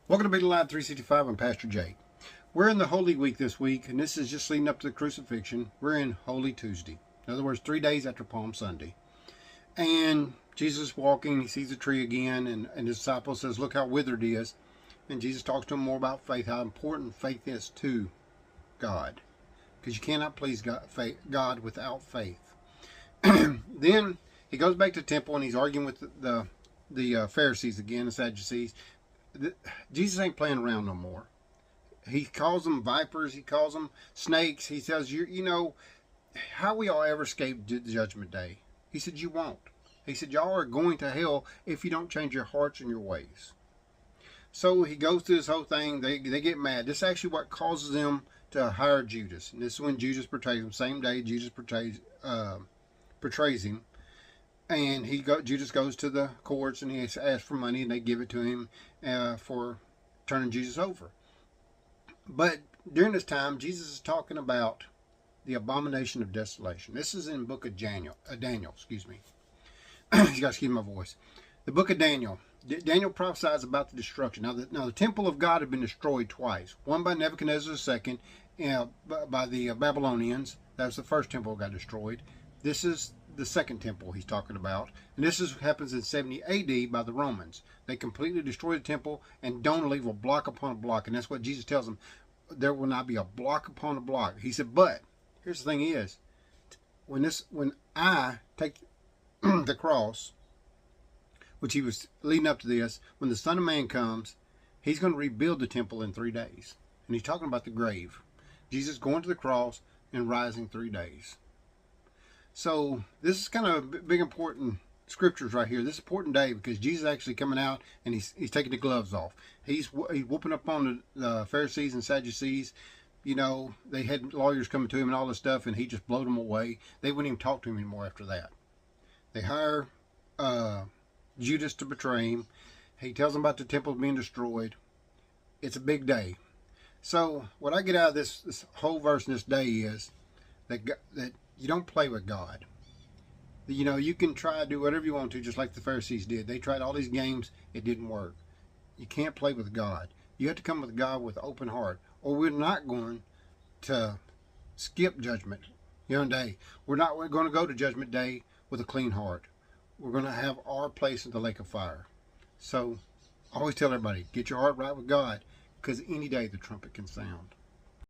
Welcome to Be Alive 365. I'm Pastor Jake. We're in the Holy Week this week, and this is just leading up to the crucifixion. We're in Holy Tuesday. In other words, 3 days after Palm Sunday. And Jesus is walking, he sees a tree again, and his disciple says, look how withered it is. And Jesus talks to him more about faith, how important faith is to God. Because you cannot please God without faith. Then he goes back to the temple, and he's arguing with the Pharisees again, the Sadducees. Jesus ain't playing around no more. He calls them vipers. He calls them snakes. He says, you know, how we all ever escape the judgment day? He said, you won't. He said, y'all are going to hell if you don't change your hearts and your ways. So he goes through this whole thing. They get mad. This is actually what causes them to hire Judas. And this is when Judas betrays him. Same day Judas portrays him. And Judas goes to the courts and he asks for money, and they give it to him for turning Jesus over. But during this time, Jesus is talking about the abomination of desolation. This is in the book of Daniel. Excuse me. You got to excuse my voice. The book of Daniel. Daniel prophesies about the destruction. Now the temple of God had been destroyed twice. One by Nebuchadnezzar II, by the Babylonians. That was the first temple that got destroyed. This is the second temple he's talking about. And this happens in 70 AD by the Romans. They completely destroy the temple and don't leave a block upon a block. And that's what Jesus tells them. There will not be a block upon a block. He said, but here's the thing is, when I take the cross, which he was leading up to this, when the Son of Man comes, he's going to rebuild the temple in 3 days. And he's talking about the grave. Jesus going to the cross and rising 3 days. So this is kind of big important scriptures right here. This is an important day because Jesus is actually coming out and he's taking the gloves off. He's whooping up on the Pharisees and Sadducees. You know, they had lawyers coming to him and all this stuff, and he just blowed them away. They wouldn't even talk to him anymore after that. They hire Judas to betray him. He tells them about the temple being destroyed. It's a big day. So what I get out of this whole verse in this day is that you don't play with God. You know, you can try to do whatever you want to, just like the Pharisees did. They tried all these games. It didn't work. You can't play with God. You have to come with God with an open heart, or we're not going to skip judgment day. We're going to go to judgment day with a clean heart. We're going to have our place in the lake of fire. So I always tell everybody, get your heart right with God, because any day the trumpet can sound.